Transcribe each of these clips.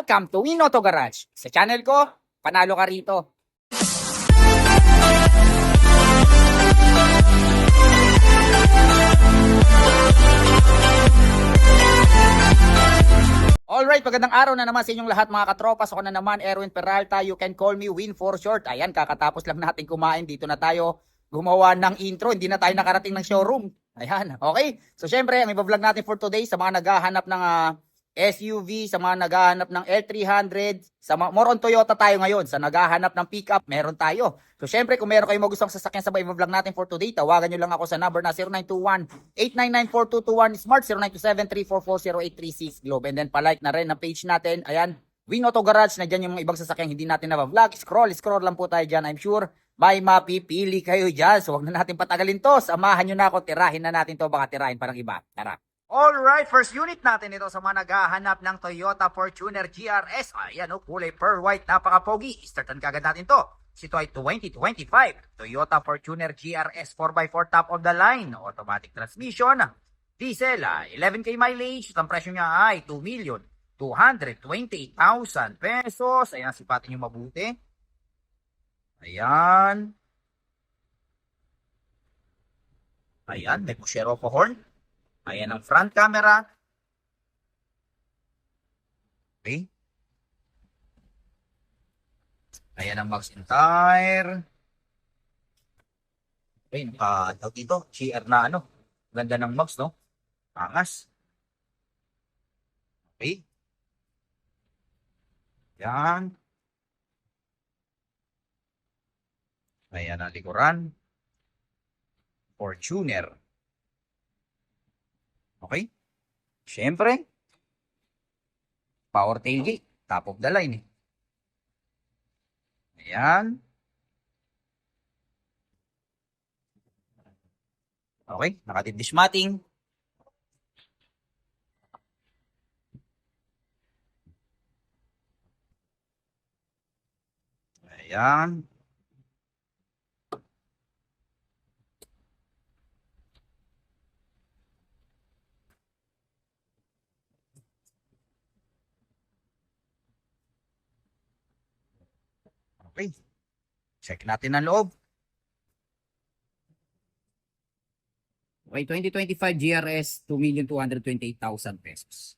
Welcome to Win Auto Garage. Sa channel ko, panalo ka rito. Alright, magandang araw na naman sa inyong lahat mga katropas. Ako na naman, Erwin Peralta. You can call me Win for short. Ayan, kakatapos lang natin kumain. Dito na tayo gumawa ng intro. Hindi na tayo nakarating ng showroom. Ayan, okay. So syempre, ang iba-vlog natin for today sa mga naghahanap ng SUV, sa mga naghahanap ng L300, more on Toyota tayo ngayon. Sa naghahanap ng pickup, meron tayo. So syempre, kung meron kayong magustong sasakyan sa iba vlog natin for today, tawagan nyo lang ako sa number na 0921-899-4221 Smart, 0927-344-0836 Globe. And then palike na rin ang page natin. Ayan, Win Auto Garage, na dyan yung mga ibang sasakyan hindi natin na-vlog. Scroll lang po tayo dyan. I'm sure may mapipili kayo dyan. So wag na natin patagalin to. Samahan nyo na ako, tirahin na natin to. Baka tirahin parang iba. Tara. Alright, first unit natin ito sa mga naghahanap ng Toyota Fortuner GRS. Ayan o, kulay pearl white, napaka-pogi. Startan kagad natin to. Ito ay 2025 Toyota Fortuner GRS 4x4 top of the line. Automatic transmission. Diesel, 11K mileage. Ang presyo niya ay 2,228,000 pesos. Ayan, sipatin nyo mabuti. Ayan. Ayan, may pushero po horn. Ayan ang front camera. Okay. Ayan ang max entire. Okay, tawag dito, GR na ano. Ganda ng max, no? Angas. Okay. Ayan. Ayan ang likuran. Fortuner. Okay? Siyempre, power tailgate, top of the line. Ayan. Okay, nakatid-dish matting. Ayan. Okay. Check natin ang loob. Okay, 2025 GRS, 2,228,000 pesos.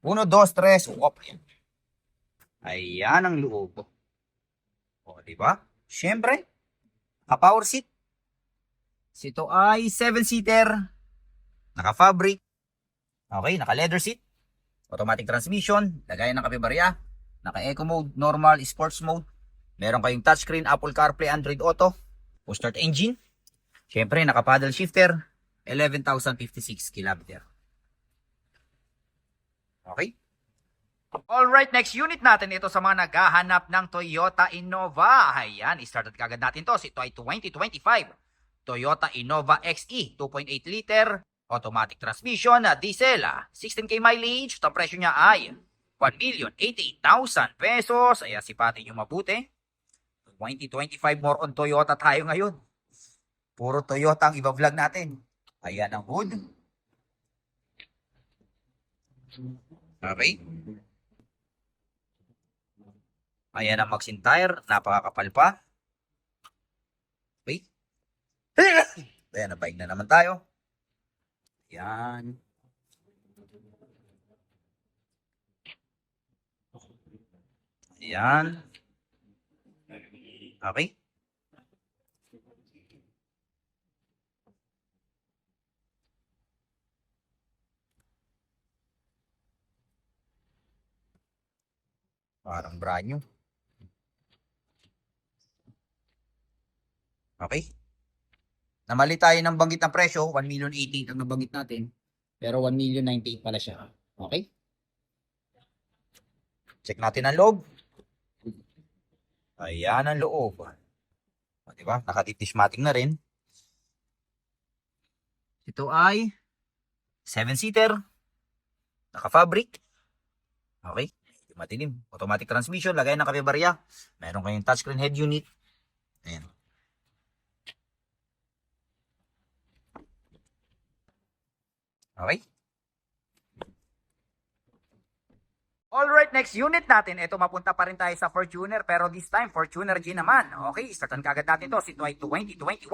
1, 2, 3, wop. Ayan ang loob. O, diba? Siyempre, naka-power seat. Ito ay 7-seater. Naka-fabric. Okay, naka-leather seat. Automatic transmission. Lagayan ng kape-barya. Naka-eco mode, normal, sports mode. Meron kayong touchscreen, Apple CarPlay, Android Auto. Push start engine. Siyempre, naka-paddle shifter. 11,056 km. Okay? Alright, next unit natin ito sa mga naghahanap ng Toyota Innova. Ayan, started kagad natin to. Ito ay 2025 Toyota Innova XE, 2.8 liter, automatic transmission, diesel, 16K mileage. Ang presyo niya ay 1,088,000 pesos. Ayan, sipatin nyo mabuti. 2025, more on Toyota tayo ngayon. Puro Toyota ang iba-vlog natin. Ayan ang hood. Okay. Ayan ang max entire. Napakakapal pa. Okay. Ayan, nabaig na naman tayo. Ayan. Ayan. Okay. Parang brand new. Okay. Namali tayo ng banggit ng presyo. 1,088,000 ang nabanggit natin. Pero 1,098,000 pala siya. Okay. Check natin ang loob. Ayan ang loob. O, diba? Nakatitismatic na rin. Ito ay 7-seater. Naka-fabric. Okay. Matilim. Automatic transmission. Lagay ng kape-barya. Meron kayong touchscreen head unit. Ayan. Okay. Alright, next unit natin. Ito, mapunta pa rin tayo sa Fortuner, pero this time, Fortuner G naman. Okay, startan kagad natin to. Ito ay 2021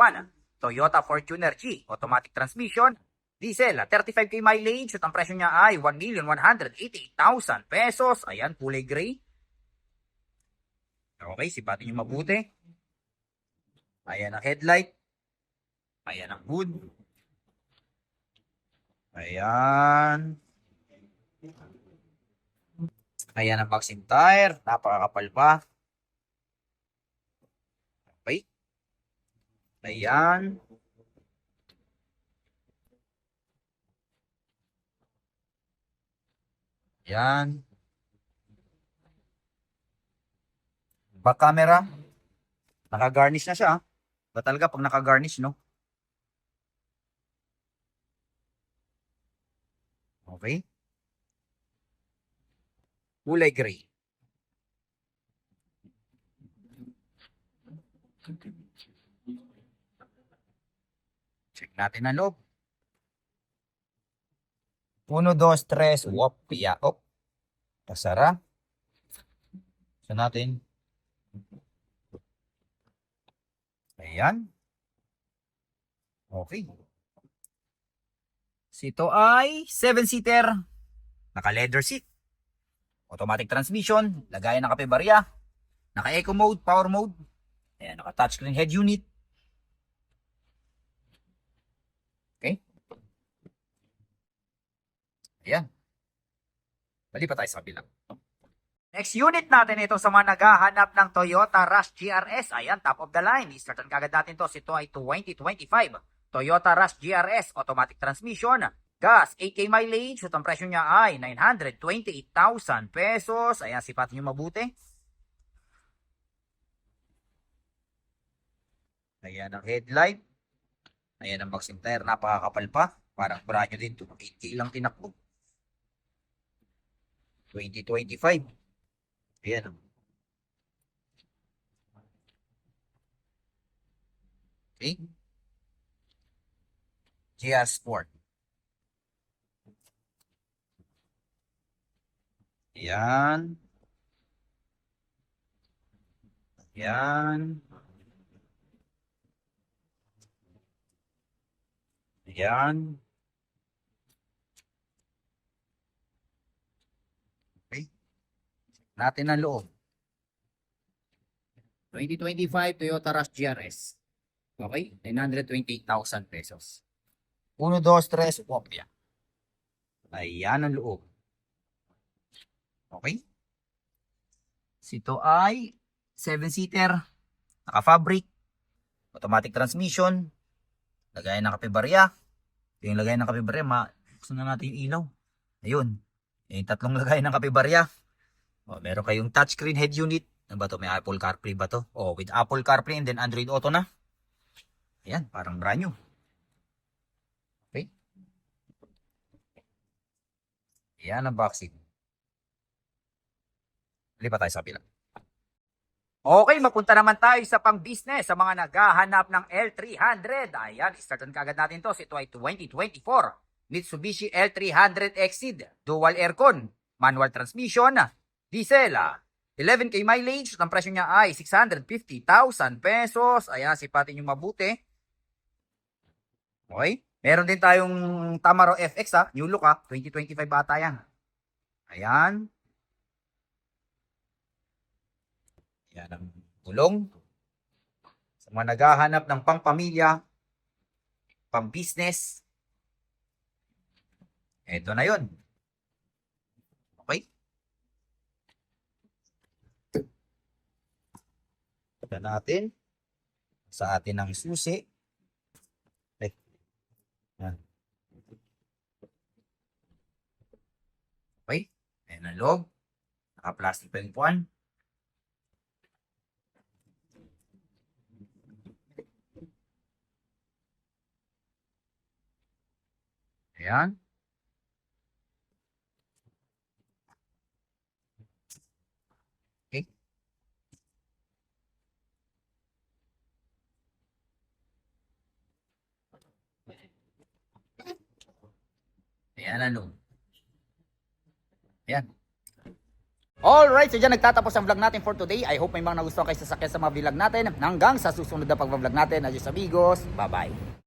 Toyota Fortuner G. Automatic transmission. Diesel, 35k mileage. At ang presyo niya ay 1,188,000 pesos. Ayan, kulay gray. Okay, sipatin nyo mabuti. Ayan ang headlight. Ayan ang hood. Ayan. Ayan ang vaccine tire. Napakakapal pa. Okay. Ayan. Ayan. Back camera. Naka-garnish na siya. Ba talaga pag naka-garnish, no? Okay. Kulay gray. Check natin ang loob. 1, 2, 3. Wop. Piyaok. Pasara. So natin. Ayan. Okay. Ito ay 7-seater. Naka-leather seat. Automatic transmission. Lagayan ng kape-barya. Naka-eco mode, power mode. Ayan, naka-touchscreen head unit. Okay. Ayan. Bali pa tayo sa kabila. Next unit natin ito sa mga naghahanap ng Toyota Rush GRS. Ayan, top of the line. I-startan kagad natin to. Ito ay 2025 Toyota Rush GRS. Automatic transmission. Gas, 8k mileage. At ang presyo niya ay 928,000 pesos. Ayan, sipatin nyo mabuti. Ayan ang headlight. Ayan ang vaccine tire. Napakakapal pa. Parang brand new din. 8k lang tinakbo. 2025. Ayan. Okay. GR Sport. Ayan. Ayan. Ayan. Okay. Natin ang loob. 2025 Toyota Rush GRS. Okay? 928,000 pesos. 1, 2, 3, kopya. Ayan ang loob. Okay? Ito ay 7-seater. Naka-fabric. Automatic transmission. Lagayan ng kape-barya. Yung lagayan ng kape-barya, buksan na natin yung ilaw. Ayun. Yung tatlong lagayan ng kape-barya. O, meron kayong touchscreen head unit. Ano ba to? May Apple CarPlay ba to? O, with Apple CarPlay and then Android Auto na. Ayan, parang brand new. Okay. Ayan ang boxing. Lipat tayo sa pila. Okay, mapunta naman tayo sa pang-business sa mga naghahanap ng L300. Ayan, startan kagad natin to. Ito ay 2024 Mitsubishi L300 Exceed. Dual aircon, manual transmission, diesel, 11k mileage. Ang presyo niya ay 650,000 pesos. Ayan, sipatin nyo mabuti. Okay, meron din tayong Tamaro FX new look 2025 bata yan. Ayan. Yan ang gulong. Sa mga naghahanap ng pang-pamilya, pang-business, ito na yun. Okay? Ito natin. Sa atin ang susi. Yan. Okay? Ayan ang loob. Naka-plastic pa yung puwan. Ayan. Okay. Ayan ano. Ayan. Alright, so dyan nagtatapos ang vlog natin for today. I hope may mga nagustuhan kayo sasakyan sa mga vlog natin. Hanggang sa susunod na pag-vlog natin. Adios amigos, bye-bye.